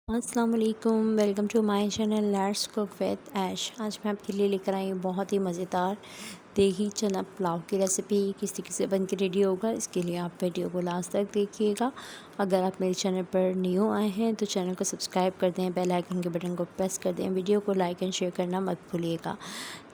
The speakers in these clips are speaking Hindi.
अस्सलाम वालेकुम, welcome to my channel let's cook with Ash. आज मैं आपके लिए लेकर आई हूँ बहुत ही मज़ेदार दही चना पुलाव की रेसिपी। किस तरीके से बन के रेडी होगा, इसके लिए आप वीडियो को लास्ट तक देखिएगा। अगर आप मेरे चैनल पर न्यू आए हैं तो चैनल को सब्सक्राइब कर दें, बेल आइकन के बटन को प्रेस कर दें, वीडियो को लाइक एंड शेयर करना मत भूलिएगा।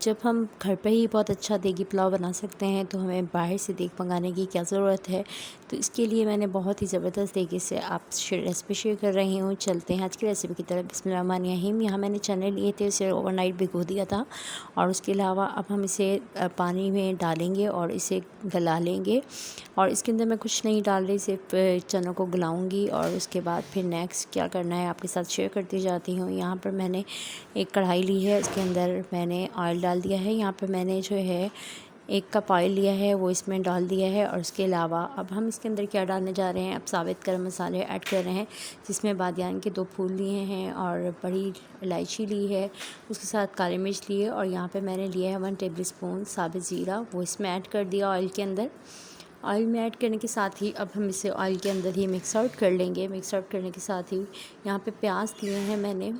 जब हम घर पर ही बहुत अच्छा देगी पुलाव बना सकते हैं तो हमें बाहर से देग मंगाने की क्या ज़रूरत है। तो इसके लिए मैंने बहुत ही ज़बरदस्त तरीके से आप रेसिपी शेयर कर रही हूँ। चलते हैं आज की रेसिपी की तरफ। बिस्मिल्लाहिर्रहमानिर्रहीम। यहाँ मैंने चने लिए थे, इसे ओवरनाइट भिगो दिया था और उसके अलावा अब हम इसे पानी में डालेंगे और इसे गला लेंगे। और इसके अंदर मैं कुछ नहीं डाल रही, सिर्फ चनों को गलाऊंगी और उसके बाद फिर नेक्स्ट क्या करना है आपके साथ शेयर करती जाती हूँ। यहाँ पर मैंने एक कढ़ाई ली है, इसके अंदर मैंने ऑयल डाल दिया है। यहाँ पर मैंने जो है 1 कप ऑयल लिया है, वो इसमें डाल दिया है। और उसके अलावा अब हम इसके अंदर क्या डालने जा रहे हैं, अब साबित गरम मसाले ऐड कर रहे हैं, जिसमें बादियान के 2 फूल लिए हैं और बड़ी इलायची ली है, उसके साथ काली मिर्च ली है। और यहाँ पे मैंने लिया है 1 टेबल स्पून साबित ज़ीरा, वो इसमें ऐड कर दिया ऑयल के अंदर। ऑयल में ऐड करने के साथ ही अब हम इसे ऑयल के अंदर ही मिक्स आउट कर लेंगे। मिक्स आउट करने के साथ ही यहाँ पे प्याज लिए हैं मैंने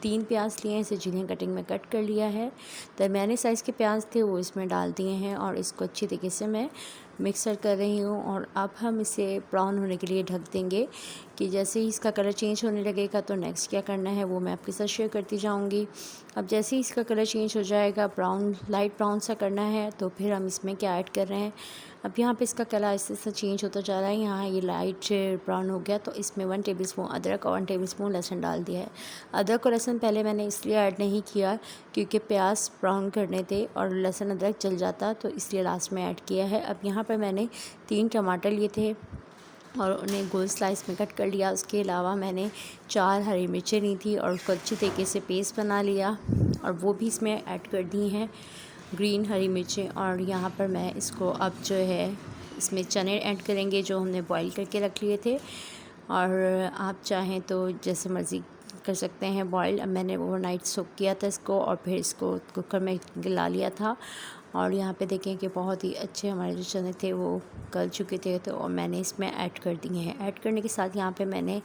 3 प्याज लिए हैं, इसे जिन्हें कटिंग में कट कर लिया है। दरमियाने साइज़ के प्याज थे वो इसमें डाल दिए हैं और इसको अच्छी तरीके से मैं मिक्सर कर रही हूँ। और अब हम इसे ब्राउन होने के लिए ढक देंगे कि जैसे ही इसका कलर चेंज होने लगेगा तो नेक्स्ट क्या करना है वो मैं आपके साथ शेयर करती जाऊँगी। अब जैसे ही इसका कलर चेंज हो जाएगा, ब्राउन लाइट ब्राउन सा करना है, तो फिर हम इसमें क्या ऐड कर रहे हैं। अब यहाँ पे इसका कलर ऐसे से चेंज होता जा रहा है। यहाँ ये लाइट ब्राउन हो गया तो इसमें 1 टेबल स्पून अदरक और 1 टेबल स्पून लहसुन डाल दिया है। अदरक और लहसुन पहले मैंने इसलिए ऐड नहीं किया क्योंकि प्याज ब्राउन करने थे और लहसुन अदरक जल जाता, तो इसलिए लास्ट में ऐड किया है। अब यहाँ पर मैंने 3 टमाटर लिए थे और उन्हें गोल स्लाइस में कट कर लिया। उसके अलावा मैंने 4 हरी मिर्चें ली थी और उसको अच्छी तरीके से पेस्ट बना लिया और वो भी इसमें ऐड कर दी हैं, ग्रीन हरी मिर्चें। और यहाँ पर मैं इसको अब जो है इसमें चने ऐड करेंगे जो हमने बॉईल करके रख लिए थे। और आप चाहें तो जैसे मर्ज़ी कर सकते हैं बॉईल। अब मैंने ओवरनाइट सोक किया था इसको और फिर इसको कुकर में गला लिया था। और यहाँ पे देखें कि बहुत ही अच्छे हमारे जो चने थे वो गल चुके थे, तो और मैंने इसमें ऐड कर दिए हैं। ऐड करने के साथ यहाँ पे मैंने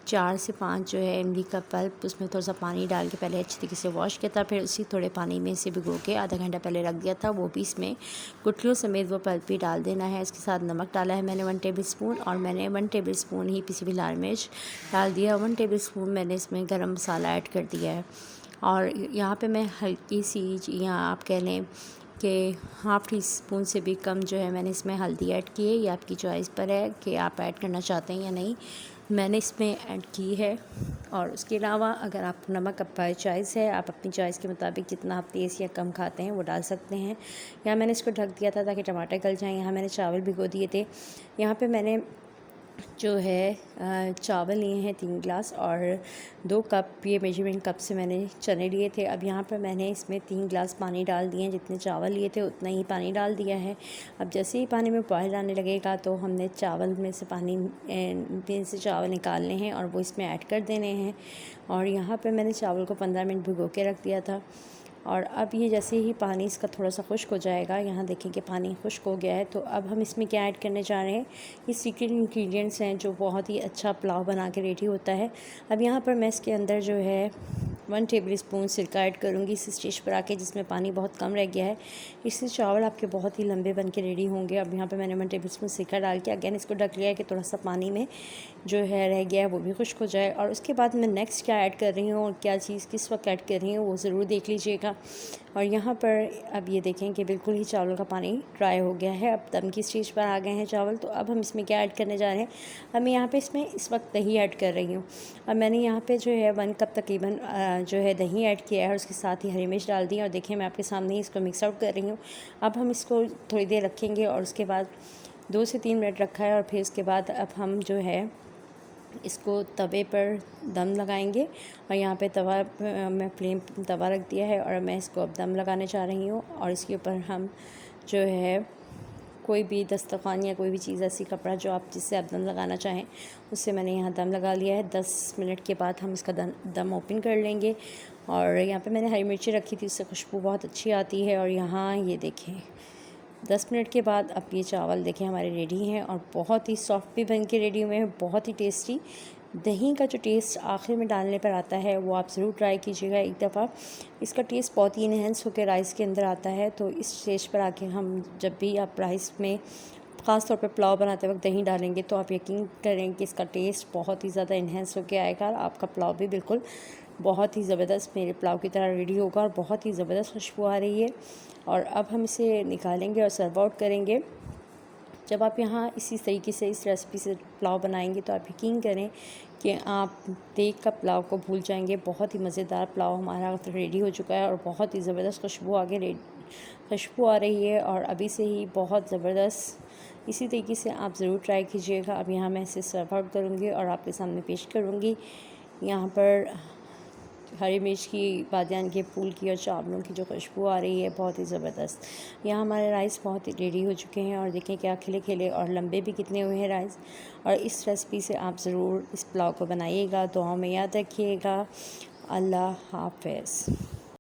4 से 5 जो है इमली का पल्प, उसमें थोड़ा सा पानी डाल के पहले अच्छी तरीके से वॉश किया था, फिर उसी थोड़े पानी में इसे भिगो के आधा घंटा पहले रख दिया था। वो भी इसमें गुठलियों समेत वो पल्प भी डाल देना है। इसके साथ नमक डाला है मैंने 1 टेबल स्पून और मैंने 1 टेबल स्पून ही पिसी हुई लाल मिर्च डाल दिया। 1 टेबल स्पून मैंने इसमें गरम मसाला ऐड कर दिया है। और यहाँ पे मैं हल्की सी, यहाँ आप कह लें कि हाफ़ टी स्पून से भी कम जो है मैंने इसमें हल्दी ऐड की है। ये आपकी चॉइस पर है कि आप ऐड करना चाहते हैं या नहीं, मैंने इसमें ऐड की है। और उसके अलावा अगर आप नमक आपकी चॉइस है, आप अपनी चॉइस के मुताबिक जितना आप तेज़ या कम खाते हैं वो डाल सकते हैं। यहाँ मैंने इसको ढक दिया था ताकि टमाटर गल जाएँ। यहाँ मैंने चावल भिगो दिए थे। यहाँ पे मैंने जो है चावल लिए हैं 3 गिलास और 2 कप, ये मेजरमेंट कप से मैंने चने लिए थे। अब यहाँ पर मैंने इसमें 3 गिलास पानी डाल दिए हैं, जितने चावल लिए थे उतना ही पानी डाल दिया है। अब जैसे ही पानी में बॉयल आने लगेगा तो हमने चावल में से पानी में से चावल निकालने हैं और वो इसमें ऐड कर देने हैं। और यहाँ पर मैंने चावल को 15 मिनट भिगो के रख दिया था। और अब ये जैसे ही पानी इसका थोड़ा सा खुश्क हो जाएगा, यहाँ देखें कि पानी खुश्क हो गया है, तो अब हम इसमें क्या ऐड करने जा रहे हैं। ये सीक्रेट इंग्रेडिएंट्स हैं जो बहुत ही अच्छा पुलाव बना के रेडी होता है। अब यहाँ पर मैं इसके अंदर जो है 1 टेबल स्पून सिरका ऐड करूँगी इस स्टेज पर आके, जिसमें पानी बहुत कम रह गया है। इससे चावल आपके बहुत ही लंबे बन के रेडी होंगे। अब यहाँ पर मैंने 1 टेबल स्पून सिरका डाल के अगेन इसको ढक लिया है कि थोड़ा सा पानी में जो है रह गया है वो भी खुश्क हो जाए। और उसके बाद मैं नेक्स्ट क्या ऐड कर रही हूँ और क्या चीज़ किस वक्त ऐड कर रही हूँ वो ज़रूर देख लीजिएगा। और यहाँ पर अब ये देखें कि बिल्कुल ही चावलों का पानी ड्राई हो गया है, अब दम की स्टेज पर आ गए हैं चावल। तो अब हम इसमें क्या ऐड करने जा रहे हैं। अब मैं यहाँ पे इसमें इस वक्त दही ऐड कर रही हूँ। अब मैंने यहाँ पे जो है 1 कप तकरीबन जो है दही ऐड किया है और उसके साथ ही हरी मिर्च डाल दी। और देखिए मैं आपके सामने ही इसको मिक्स आउट कर रही हूँ। अब हम इसको थोड़ी देर रखेंगे और उसके बाद 2 से 3 मिनट रखा है। और फिर उसके बाद अब हम जो है इसको तवे पर दम लगाएंगे। और यहाँ पे तवा मैं फ्लेम तवा रख दिया है और मैं इसको अब दम लगाने जा रही हूँ। और इसके ऊपर हम जो है कोई भी दस्तरखान या कोई भी चीज़, ऐसी कपड़ा जो आप जिससे आप दम लगाना चाहें, उससे मैंने यहाँ दम लगा लिया है। 10 मिनट के बाद हम इसका दम ओपन कर लेंगे। और यहाँ पे मैंने हरी मिर्ची रखी थी, उससे खुशबू बहुत अच्छी आती है। और यहाँ ये देखें 10 मिनट के बाद अब ये चावल देखें हमारे रेडी हैं और बहुत ही सॉफ्ट भी बन के रेडी हुए हैं, बहुत ही टेस्टी। दही का जो टेस्ट आखिर में डालने पर आता है वो आप ज़रूर ट्राई कीजिएगा एक दफ़ा। इसका टेस्ट बहुत ही इन्हेंस होकर राइस के अंदर आता है। तो इस स्टेज पर आके हम जब भी आप राइस में ख़ास तौर पे पुलाव बनाते वक्त दही डालेंगे तो आप यकीन करें कि इसका टेस्ट बहुत ही ज़्यादा इन्हेंस होकर आएगा और आपका पुलाव भी बिल्कुल बहुत ही ज़बरदस्त मेरे पुलाव की तरह रेडी होगा और बहुत ही ज़बरदस्त खुशबू आ रही है। और अब हम इसे निकालेंगे और सर्व आउट करेंगे। जब आप यहाँ इसी तरीके से इस रेसिपी से पुलाव बनाएंगे तो आप यकीन करें कि आप देख कर पुलाव को भूल जाएंगे। बहुत ही मज़ेदार पुलाव हमारा रेडी हो चुका है और बहुत ही ज़बरदस्त खुशबू आ रही है और अभी से ही बहुत ज़बरदस्त। इसी तरीके से आप ज़रूर ट्राई कीजिएगा। अब यहाँ मैं इसे सर्व आउट करूँगी और आपके सामने पेश करूँगी। यहाँ पर हरी मिर्च की, बादियान के फूल की और चावलों की जो खुशबू आ रही है बहुत ही ज़बरदस्त। यहाँ हमारे राइस बहुत ही रेडी हो चुके हैं और देखें क्या खिले खिले और लंबे भी कितने हुए हैं राइस। और इस रेसिपी से आप ज़रूर इस पुलाव को बनाइएगा, दुआओं में याद रखिएगा। अल्लाह हाफ़िज़।